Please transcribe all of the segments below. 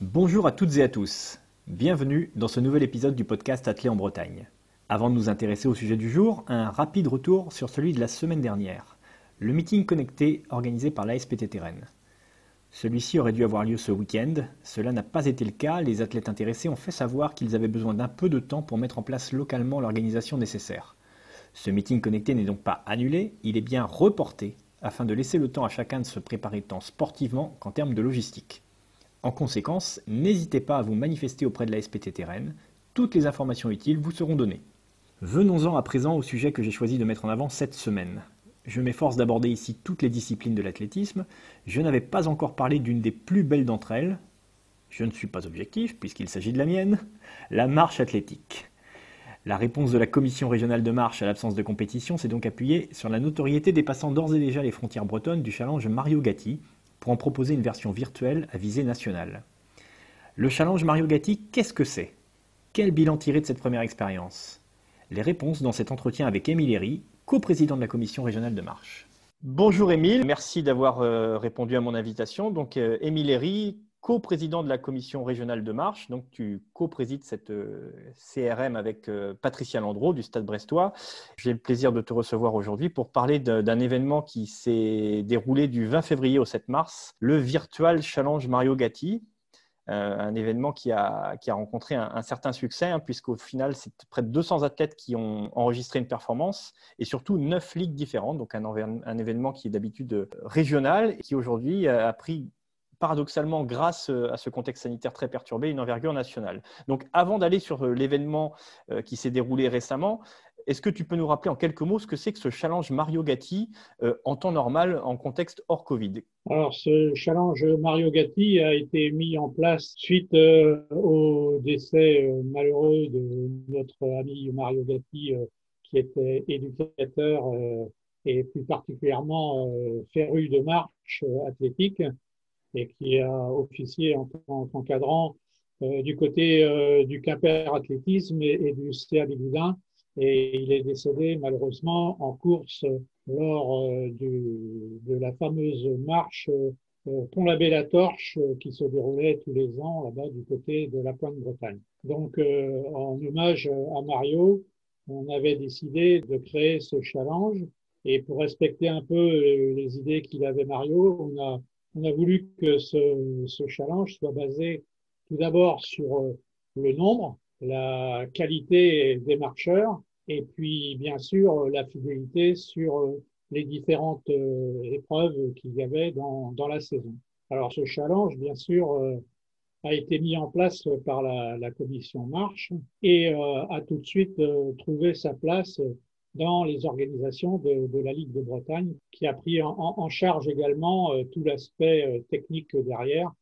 Bonjour à toutes et à tous. Bienvenue dans ce nouvel épisode du podcast Athlé en Bretagne. Avant de nous intéresser au sujet du jour, un rapide retour sur celui de la semaine dernière, le meeting connecté organisé par l'ASPTT Rennes. Celui-ci aurait dû avoir lieu ce week-end, cela n'a pas été le cas, les athlètes intéressés ont fait savoir qu'ils avaient besoin d'un peu de temps pour mettre en place localement l'organisation nécessaire. Ce meeting connecté n'est donc pas annulé, il est bien reporté, afin de laisser le temps à chacun de se préparer tant sportivement qu'en termes de logistique. En conséquence, n'hésitez pas à vous manifester auprès de la SPTT Rennes, toutes les informations utiles vous seront données. Venons-en à présent au sujet que j'ai choisi de mettre en avant cette semaine. Je m'efforce d'aborder ici toutes les disciplines de l'athlétisme, je n'avais pas encore parlé d'une des plus belles d'entre elles, je ne suis pas objectif puisqu'il s'agit de la mienne, la marche athlétique. La réponse de la commission régionale de marche à l'absence de compétition s'est donc appuyée sur la notoriété dépassant d'ores et déjà les frontières bretonnes du challenge Mario Gatti, pour en proposer une version virtuelle à visée nationale. Le challenge Mario Gatti, qu'est-ce que c'est? Quel bilan tirer de cette première expérience? Les réponses dans cet entretien avec Émile Herry, coprésident de la commission régionale de marche. Bonjour Émile, merci d'avoir répondu à mon invitation. Donc Émile Herry, coprésident de la commission régionale de marche, donc tu coprésides cette CRM avec Patricia Landreau du Stade Brestois. J'ai le plaisir de te recevoir aujourd'hui pour parler d'un événement qui s'est déroulé du 20 février au 7 mars, le Virtual Challenge Mario Gatti. Un événement qui a rencontré un certain succès, puisqu'au final, c'est près de 200 athlètes qui ont enregistré une performance et surtout 9 ligues différentes, donc un événement qui est d'habitude régional et qui aujourd'hui a pris paradoxalement, grâce à ce contexte sanitaire très perturbé, une envergure nationale. Donc, avant d'aller sur l'événement qui s'est déroulé récemment, est-ce que tu peux nous rappeler en quelques mots ce que c'est que ce challenge Mario Gatti en temps normal, en contexte hors Covid? Alors, ce challenge Mario Gatti a été mis en place suite au décès malheureux de notre ami Mario Gatti, qui était éducateur et plus particulièrement féru de marche athlétique et qui a officié en tant qu'encadrant du côté du Quimper Athlétisme et du CA Bigoudin. Et il est décédé malheureusement en course lors de la fameuse marche Pont-l'Abbé-la-Torche qui se déroulait tous les ans là-bas du côté de la Pointe-Bretagne. Donc, en hommage à Mario, on avait décidé de créer ce challenge. Et pour respecter un peu les idées qu'il avait Mario, on a voulu que ce challenge soit basé tout d'abord sur le nombre, la qualité des marcheurs et puis bien sûr la fidélité sur les différentes épreuves qu'il y avait dans la saison. Alors ce challenge, bien sûr, a été mis en place par la commission Marche et a tout de suite trouvé sa place dans les organisations de la Ligue de Bretagne, qui a pris en charge également tout l'aspect technique derrière,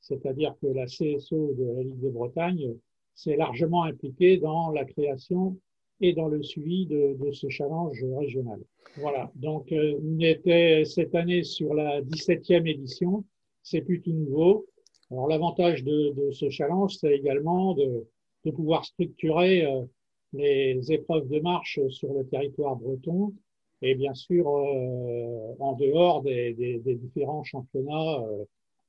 c'est-à-dire que la CSO de la Ligue de Bretagne s'est largement impliquée dans la création et dans le suivi de ce challenge régional. Voilà, donc on était cette année sur la 17e édition, c'est plus tout nouveau. Alors l'avantage de ce challenge, c'est également de pouvoir structurer les épreuves de marche sur le territoire breton et bien sûr en dehors des différents championnats,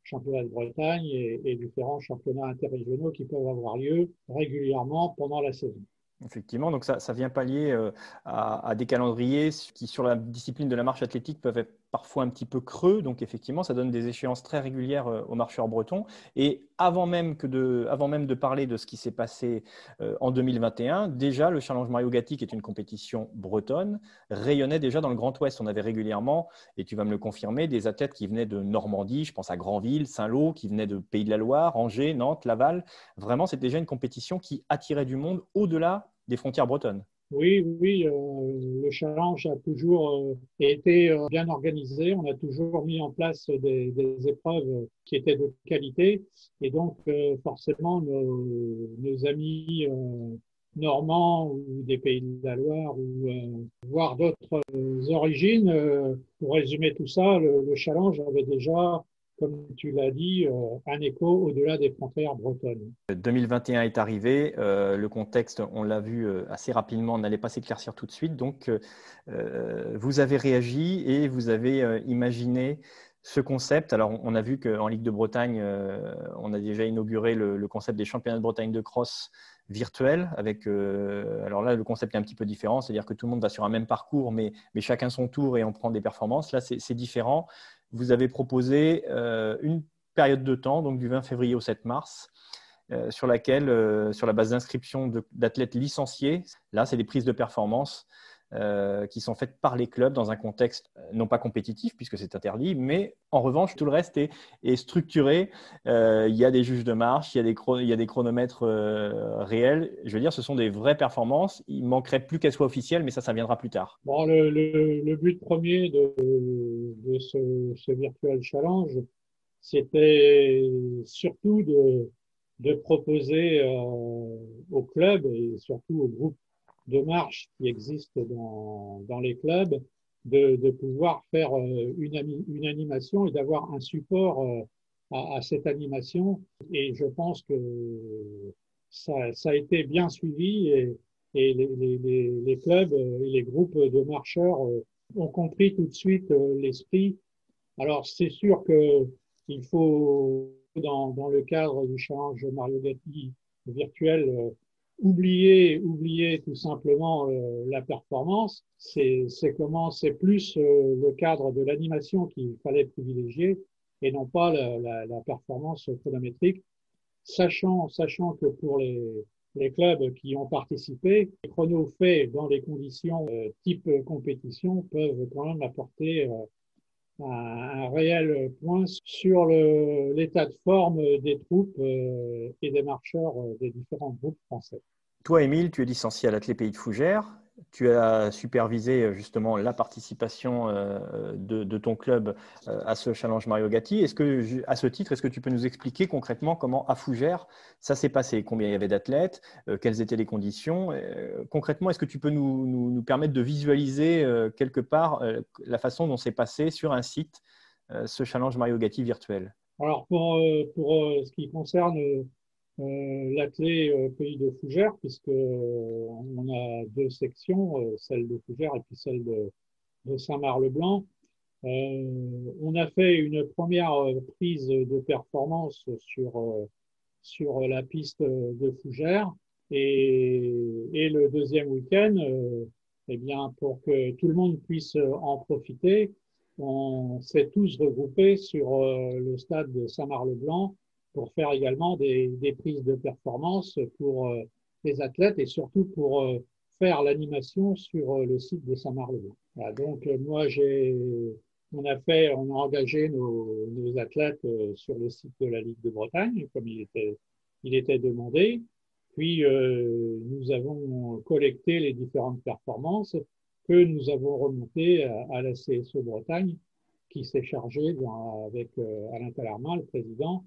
championnats de Bretagne et différents championnats interrégionaux qui peuvent avoir lieu régulièrement pendant la saison. Effectivement, donc ça vient pallier à des calendriers qui, sur la discipline de la marche athlétique, peuvent être parfois un petit peu creux. Donc, effectivement, ça donne des échéances très régulières aux marcheurs bretons. Et avant même de parler de ce qui s'est passé en 2021, déjà, le Challenge Mario Gatti, qui est une compétition bretonne, rayonnait déjà dans le Grand Ouest. On avait régulièrement, et tu vas me le confirmer, des athlètes qui venaient de Normandie, je pense à Granville, Saint-Lô, qui venaient de Pays de la Loire, Angers, Nantes, Laval. Vraiment, c'est déjà une compétition qui attirait du monde au-delà des frontières bretonnes. Oui, oui, le challenge a toujours été bien organisé. On a toujours mis en place des épreuves qui étaient de qualité. Et donc, forcément, nos amis normands ou des Pays de la Loire ou voire d'autres origines, pour résumer tout ça, le challenge avait déjà, comme tu l'as dit, un écho au-delà des frontières bretonnes. 2021 est arrivé, le contexte, on l'a vu assez rapidement, n'allait pas s'éclaircir tout de suite. Donc, vous avez réagi et vous avez imaginé ce concept. Alors, on a vu qu'en Ligue de Bretagne, on a déjà inauguré le concept des championnats de Bretagne de cross virtuels. Alors là, le concept est un petit peu différent, c'est-à-dire que tout le monde va sur un même parcours, mais chacun son tour et on prend des performances. Là, c'est différent. Vous avez proposé une période de temps, donc du 20 février au 7 mars, sur laquelle, sur la base d'inscription d'athlètes licenciés, là, c'est des prises de performance qui sont faites par les clubs dans un contexte non pas compétitif puisque c'est interdit, mais en revanche tout le reste est structuré. Il y a des juges de marche, il y a des chronomètres réels. Je veux dire, ce sont des vraies performances. Il manquerait plus qu'elles soient officielles, mais ça viendra plus tard. Bon, le but premier de ce Virtual Challenge, c'était surtout de proposer aux clubs et surtout aux groupes de marche qui existent dans les clubs de pouvoir faire une animation et d'avoir un support à cette animation. Et je pense que ça a été bien suivi et les clubs et les groupes de marcheurs ont compris tout de suite l'esprit. Alors, c'est sûr que il faut, dans le cadre du challenge Mario Gatti virtuel, oublier tout simplement la performance. C'est plus le cadre de l'animation qu'il fallait privilégier et non pas la performance chronométrique, sachant que pour les clubs qui ont participé, les chronos faits dans les conditions type compétition peuvent quand même apporter un réel point sur l'état de forme des troupes et des marcheurs des différents groupes français. Toi, Émile, tu es licencié à l'Athlé Pays de Fougères. Tu as supervisé justement la participation de ton club à ce challenge Mario Gatti. À ce titre, est-ce que tu peux nous expliquer concrètement comment à Fougères ça s'est passé? Combien il y avait d'athlètes? Quelles étaient les conditions? Concrètement, est-ce que tu peux nous permettre de visualiser quelque part la façon dont s'est passé sur un site ce challenge Mario Gatti virtuel? Alors pour ce qui concerne l'athlé Pays de Fougères, puisque on a deux sections, celle de Fougères et puis celle de Saint-Marc-le-Blanc. On a fait une première prise de performance sur la piste de Fougères et le deuxième week-end, eh bien, pour que tout le monde puisse en profiter, on s'est tous regroupés sur le stade de Saint-Marc-le-Blanc pour faire également des prises de performance pour les athlètes et surtout pour faire l'animation sur le site de Saint-Marc-le-Blanc. Voilà, donc on a engagé nos athlètes sur le site de la Ligue de Bretagne, comme il était demandé. Puis, nous avons collecté les différentes performances que nous avons remontées à la CSE Bretagne, qui s'est chargée, avec Alain Talarmin, le président,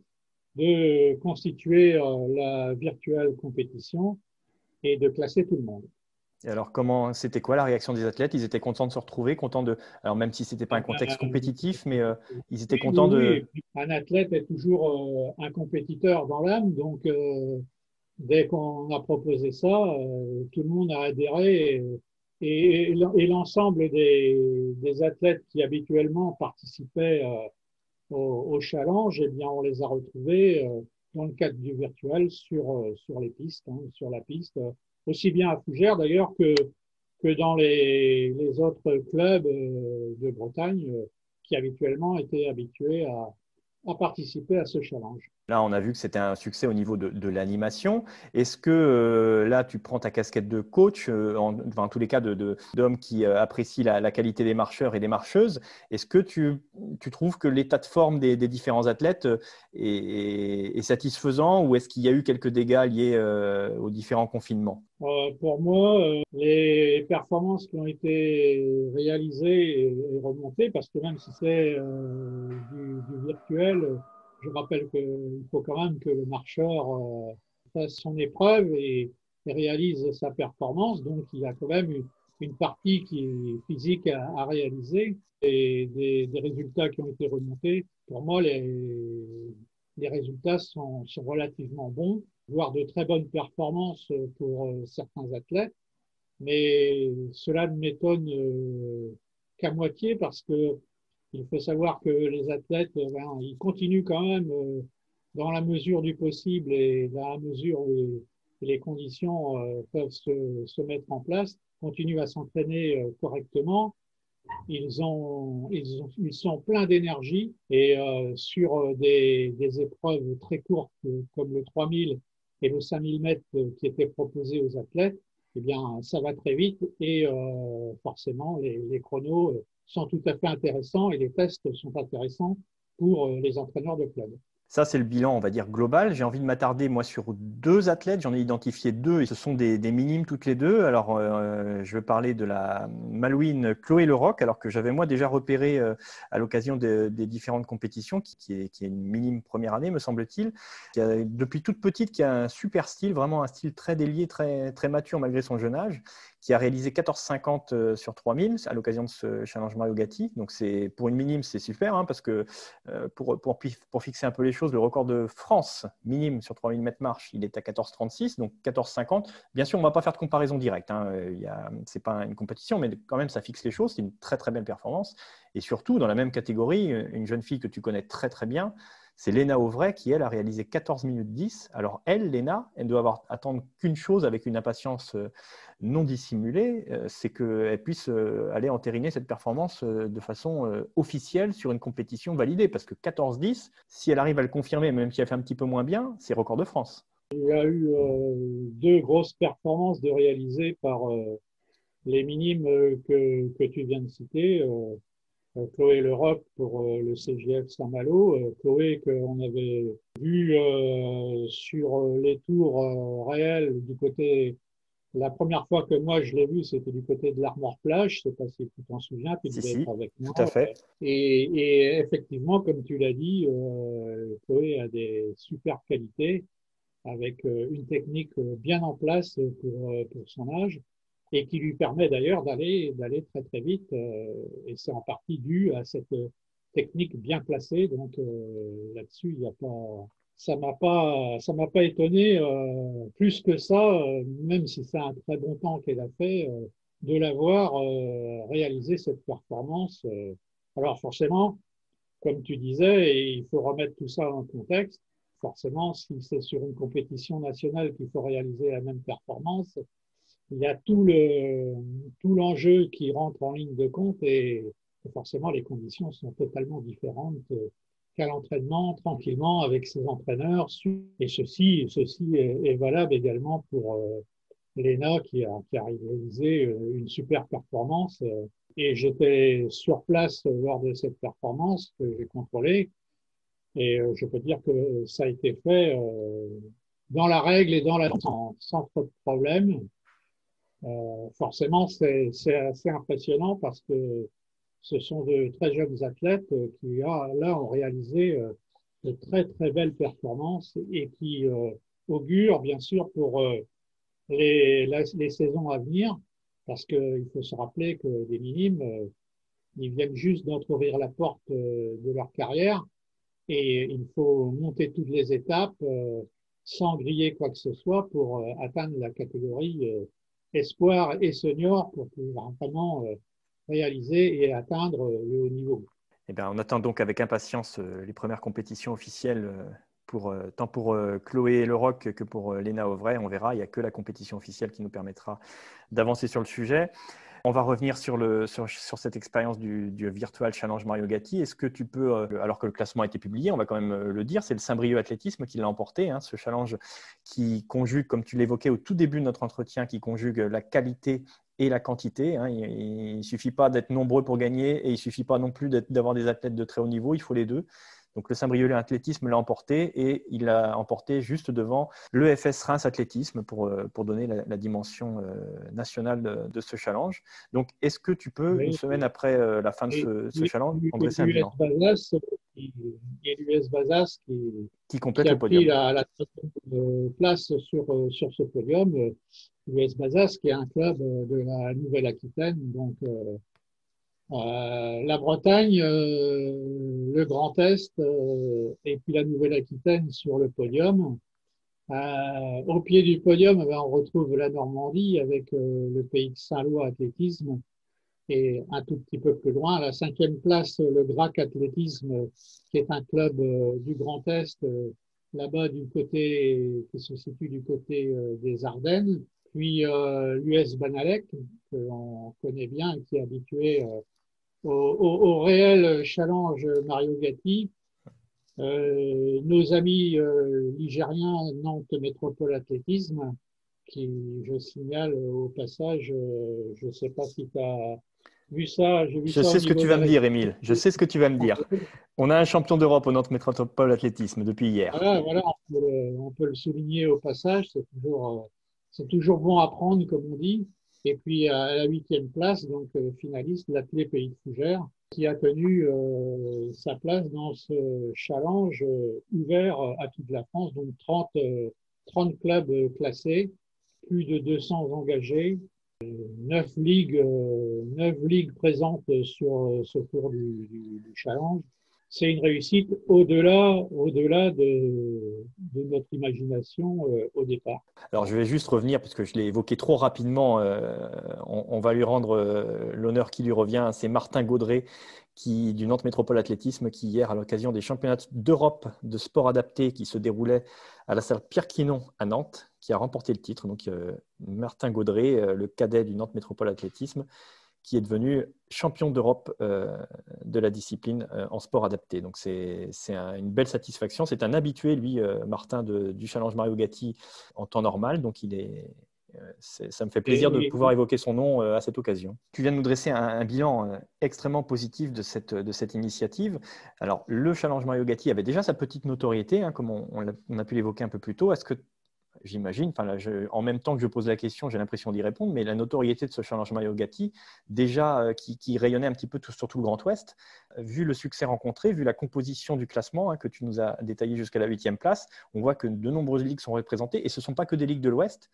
de constituer la virtuelle compétition et de classer tout le monde. Et alors, c'était quoi la réaction des athlètes? Ils étaient contents de se retrouver, alors même si ce n'était pas un contexte compétitif, mais ils étaient contents oui, oui. Un athlète est toujours un compétiteur dans l'âme, donc dès qu'on a proposé ça, tout le monde a adhéré et l'ensemble des athlètes qui habituellement participaient au challenge, eh bien, on les a retrouvés dans le cadre du virtuel sur les pistes, sur la piste, aussi bien à Fougères d'ailleurs que dans les autres clubs de Bretagne qui habituellement étaient habitués à participer à ce challenge. Là, on a vu que c'était un succès au niveau de l'animation. Est-ce que là, tu prends ta casquette de coach, en tous les cas d'hommes qui apprécient la qualité des marcheurs et des marcheuses? Est-ce que tu trouves que l'état de forme des différents athlètes est satisfaisant ou est-ce qu'il y a eu quelques dégâts liés aux différents confinements? Pour moi, les performances qui ont été réalisées et remontées, parce que même si c'est du virtuel, je rappelle qu'il faut quand même que le marcheur fasse son épreuve et réalise sa performance. Donc, il y a quand même une partie qui est physique à réaliser et des résultats qui ont été remontés. Pour moi, les résultats sont relativement bons, voire de très bonnes performances pour certains athlètes. Mais cela ne m'étonne qu'à moitié parce que Il faut savoir que les athlètes, ils continuent quand même, dans la mesure du possible et dans la mesure où les conditions peuvent se mettre en place, continuent à s'entraîner correctement. Ils sont pleins d'énergie et sur des épreuves très courtes comme le 3000 et le 5000 mètres qui étaient proposés aux athlètes, eh bien, ça va très vite et forcément, les chronos sont tout à fait intéressants et les tests sont intéressants pour les entraîneurs de club. Ça, c'est le bilan, on va dire, global. J'ai envie de m'attarder, moi, sur deux athlètes. J'en ai identifié deux et ce sont des minimes toutes les deux. Alors, je vais parler de la Malouine Chloé Leroc, alors que j'avais, moi, déjà repéré à l'occasion des différentes compétitions, qui est une minime première année, me semble-t-il, qui a, depuis toute petite, qui a un super style, vraiment un style très délié, très, très mature malgré son jeune âge, qui a réalisé 14,50 sur 3000 à l'occasion de ce challenge Mario Gatti. Donc, pour une minime, c'est super, hein, parce que pour fixer un peu les choses, le record de France minime sur 3000 mètres marche, il est à 14,36, donc 14,50. Bien sûr, on ne va pas faire de comparaison directe. Hein. Ce n'est pas une compétition, mais quand même, ça fixe les choses. C'est une très, très belle performance. Et surtout, dans la même catégorie, une jeune fille que tu connais très, très bien, c'est Léna Auvray qui, elle, a réalisé 14 minutes 10. Alors, Léna, elle doit attendre qu'une chose avec une impatience non dissimulée, c'est qu'elle puisse aller entériner cette performance de façon officielle sur une compétition validée. Parce que 14-10, si elle arrive à le confirmer, même si elle fait un petit peu moins bien, c'est record de France. Il y a eu deux grosses performances de réalisées par les minimes que tu viens de citer. Chloé Leroc pour le CGF Saint-Malo. Chloé qu'on avait vu sur les tours réels du côté. La première fois que moi je l'ai vue, c'était du côté de l'Armor-Plage. Je ne sais pas si tu t'en souviens, tu devais être Si, avec tout moi. à fait. Et effectivement, comme tu l'as dit, Chloé a des super qualités avec une technique bien en place pour son âge et qui lui permet d'ailleurs d'aller très très vite et c'est en partie dû à cette technique bien placée. Donc là-dessus, il y a pas, ça m'a pas étonné plus que ça, même si c'est un très bon temps qu'elle a fait, de l'avoir réalisé cette performance. Alors forcément, comme tu disais, et il faut remettre tout ça en contexte. Forcément, si c'est sur une compétition nationale qu'il faut réaliser la même performance, il y a tout l'enjeu qui rentre en ligne de compte et forcément les conditions sont totalement différentes qu'à l'entraînement, tranquillement, avec ses entraîneurs. Et ceci est valable également pour Léna qui a réalisé une super performance. Et j'étais sur place lors de cette performance que j'ai contrôlée. Et je peux dire que ça a été fait dans la règle et dans la sans trop de problèmes. Forcément, c'est assez impressionnant parce que ce sont de très jeunes athlètes qui, là, ont réalisé de très, très belles performances et qui augurent, bien sûr, pour les saisons à venir, parce qu'il faut se rappeler que les minimes, ils viennent juste d'entrouvrir la porte de leur carrière et il faut monter toutes les étapes sans griller quoi que ce soit pour atteindre la catégorie espoir et senior pour pouvoir vraiment réaliser et atteindre le haut niveau. Eh bien, on attend donc avec impatience les premières compétitions officielles tant pour Chloé Leroc que pour Léna Auvray. On verra, il n'y a que la compétition officielle qui nous permettra d'avancer sur le sujet. On va revenir sur cette expérience du Virtual Challenge Mario Gatti. Est-ce que tu peux, alors que le classement a été publié, on va quand même le dire, c'est le Saint-Brieuc Athlétisme qui l'a emporté, hein, ce challenge qui conjugue, comme tu l'évoquais au tout début de notre entretien, qui conjugue la qualité et la quantité. Hein. Il ne suffit pas d'être nombreux pour gagner et il ne suffit pas non plus d'avoir des athlètes de très haut niveau, il faut les deux. Donc le Saint-Brieuc Athlétisme l'a emporté et il l'a emporté juste devant l'EFS Reims Athlétisme pour donner la dimension nationale de ce challenge. Donc est-ce que tu peux, une Oui, semaine après la fin de ce challenge, en dresser un bilan et l'US Bazas qui qui complète a le pris podium? la place sur ce podium. L'US Bazas, qui est un club de la Nouvelle-Aquitaine, donc la Bretagne, le Grand Est et puis la Nouvelle-Aquitaine sur le podium. Au pied du podium, on retrouve la Normandie avec le pays de Saint-Lô Athlétisme Et un tout petit peu plus loin, à la 5e place, le Grac Athlétisme, qui est un club du Grand Est, là-bas du côté, qui se situe du côté des Ardennes. Puis l'US Banalec, qu'on connaît bien, qui est habitué au réel challenge Mario Gatti. Nos amis ligériens Nantes Métropole Athlétisme, qui, je signale au passage, je ne sais pas si tu as vu ça, j'ai vu Je ça au sais ce que niveau tu de vas la me dire, Émile. Je sais ce que tu vas me dire. On a un champion d'Europe au Nantes Métropole Athlétisme depuis hier. voilà, on peut le souligner au passage, c'est toujours bon à prendre, comme on dit. Et puis à la 8e place, donc finaliste, l'Athlé Pays de Fougères, qui a tenu sa place dans ce challenge ouvert à toute la France, donc 30 clubs classés, plus de 200 engagés, 9 ligues présentes sur ce tour du challenge. C'est une réussite au-delà de notre imagination au départ. Alors, je vais juste revenir, parce que je l'ai évoqué trop rapidement. On va lui rendre l'honneur qui lui revient. C'est Martin Gaudret du Nantes Métropole Athlétisme qui, hier, à l'occasion des championnats d'Europe de sport adapté qui se déroulaient à la salle Pierre Quinon à Nantes, qui a remporté le titre. Donc, Martin Gaudret, le cadet du Nantes Métropole Athlétisme, qui est devenu champion d'Europe de la discipline en sport adapté. Donc, c'est une belle satisfaction. C'est un habitué, lui, Martin, du Challenge Mario Gatti en temps normal. Donc, ça me fait plaisir de Et, pouvoir évoquer son nom à cette occasion. Tu viens de nous dresser un bilan extrêmement positif de cette initiative. Alors, le Challenge Mario Gatti avait déjà sa petite notoriété, hein, comme on a pu l'évoquer un peu plus tôt. Est-ce que j'imagine, enfin là, en même temps que je pose la question, j'ai l'impression d'y répondre, mais la notoriété de ce Challenge Mario Gatti, déjà qui rayonnait un petit peu sur tout le Grand Ouest, vu le succès rencontré, vu la composition du classement que tu nous as détaillé jusqu'à la 8e place, on voit que de nombreuses ligues sont représentées et ce ne sont pas que des ligues de l'Ouest.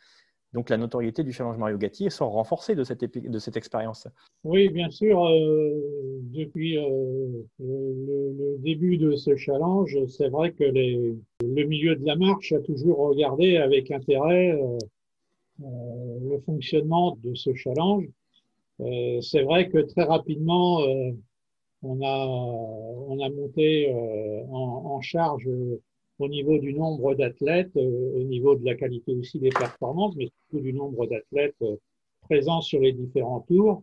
Donc la notoriété du Challenge Mario Gatti sort renforcée de cette expérience. oui, bien sûr, depuis le début de ce challenge, c'est vrai que le milieu de la marche a toujours regardé avec intérêt le fonctionnement de ce challenge. C'est vrai que très rapidement, on a monté en charge au niveau du nombre d'athlètes, au niveau de la qualité aussi des performances, mais surtout du nombre d'athlètes présents sur les différents tours.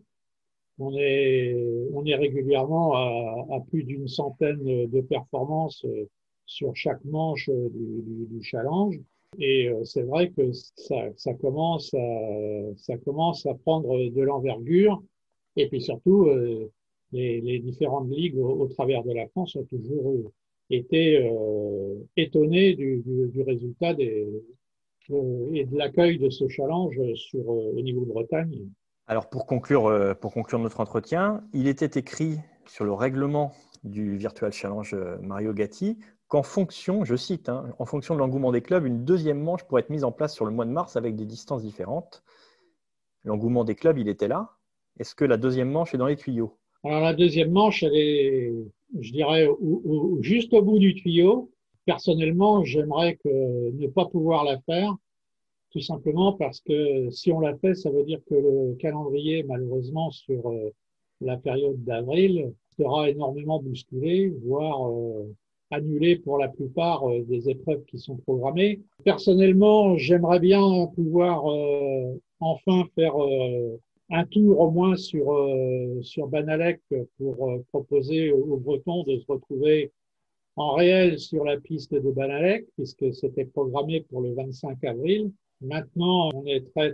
On est régulièrement à plus d'une centaine de performances sur chaque manche du challenge. Et c'est vrai que ça commence à prendre de l'envergure. Et puis surtout, les différentes ligues au travers de la France ont toujours été étonnées du résultat et de l'accueil de ce challenge au niveau de Bretagne. Alors pour conclure notre entretien, il était écrit sur le règlement du Virtual Challenge Mario Gatti qu'en fonction, je cite, hein, en fonction de l'engouement des clubs, une deuxième manche pourrait être mise en place sur le mois de mars avec des distances différentes. L'engouement des clubs, il était là. Est-ce que la deuxième manche est dans les tuyaux? Alors la deuxième manche, elle est, je dirais, juste au bout du tuyau. Personnellement, j'aimerais ne pas pouvoir la faire, tout simplement parce que si on la fait, ça veut dire que le calendrier, malheureusement, sur la période d'avril, sera énormément bousculé, voire annulé pour la plupart des épreuves qui sont programmées. Personnellement, j'aimerais bien pouvoir enfin faire un tour au moins sur Banalec pour proposer aux Bretons de se retrouver en réel sur la piste de Banalec, puisque c'était programmé pour le 25 avril. Maintenant, on est très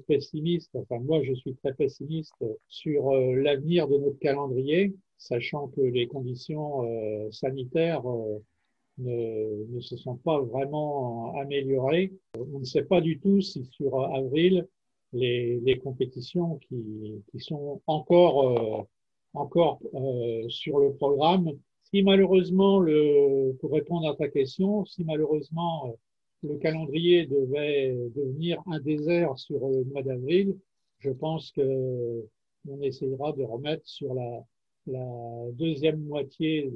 pessimiste. Enfin, moi, je suis très pessimiste sur l'avenir de notre calendrier, sachant que les conditions sanitaires ne se sont pas vraiment améliorées. On ne sait pas du tout si sur avril, les compétitions qui sont encore sur le programme, si malheureusement, pour répondre à ta question, si malheureusement le calendrier devait devenir un désert sur le mois d'avril, je pense que on essayera de remettre sur la deuxième moitié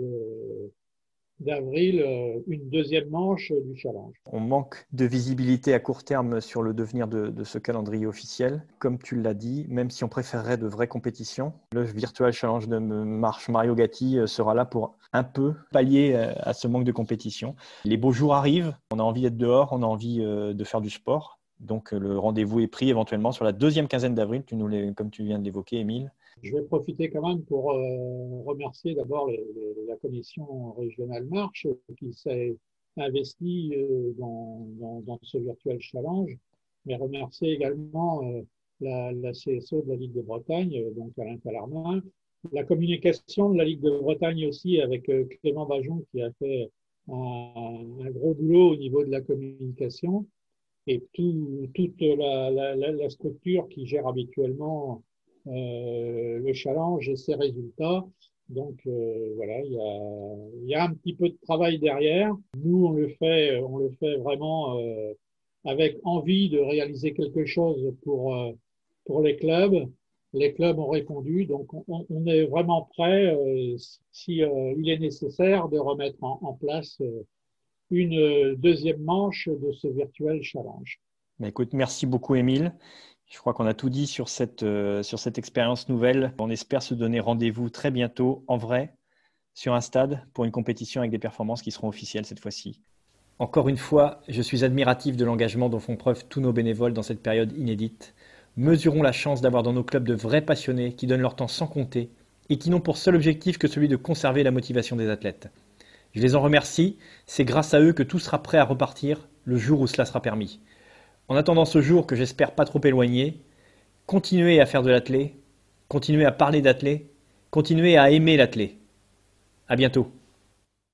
d'avril une deuxième manche du challenge. On manque de visibilité à court terme sur le devenir de ce calendrier officiel. Comme tu l'as dit, même si on préférerait de vraies compétitions, le Virtual Challenge de Marche Mario Gatti sera là pour un peu pallier à ce manque de compétition. Les beaux jours arrivent, on a envie d'être dehors, on a envie de faire du sport. Donc le rendez-vous est pris éventuellement sur la deuxième quinzaine d'avril, comme tu viens de l'évoquer, Émile. Je vais profiter quand même pour remercier d'abord la commission régionale Marche qui s'est investie dans ce virtuel challenge, mais remercier également la CSO de la Ligue de Bretagne, donc Alain Talarmin, la communication de la Ligue de Bretagne aussi avec Clément Bajon qui a fait un gros boulot au niveau de la communication et toute la structure qui gère habituellement le challenge et ses résultats. Donc voilà, il y a un petit peu de travail derrière. Nous, on le fait vraiment avec envie de réaliser quelque chose pour les clubs. Les clubs ont répondu, donc on est vraiment prêt, si il est nécessaire, de remettre en place une deuxième manche de ce virtuel challenge. Mais écoute, merci beaucoup, Émile. Je crois qu'on a tout dit sur cette expérience nouvelle. On espère se donner rendez-vous très bientôt en vrai sur un stade pour une compétition avec des performances qui seront officielles cette fois-ci. Encore une fois, je suis admiratif de l'engagement dont font preuve tous nos bénévoles dans cette période inédite. Mesurons la chance d'avoir dans nos clubs de vrais passionnés qui donnent leur temps sans compter et qui n'ont pour seul objectif que celui de conserver la motivation des athlètes. Je les en remercie, c'est grâce à eux que tout sera prêt à repartir le jour où cela sera permis. En attendant ce jour que j'espère pas trop éloigné, continuez à faire de l'athlé, continuez à parler d'athlé, continuez à aimer l'athlé. À bientôt.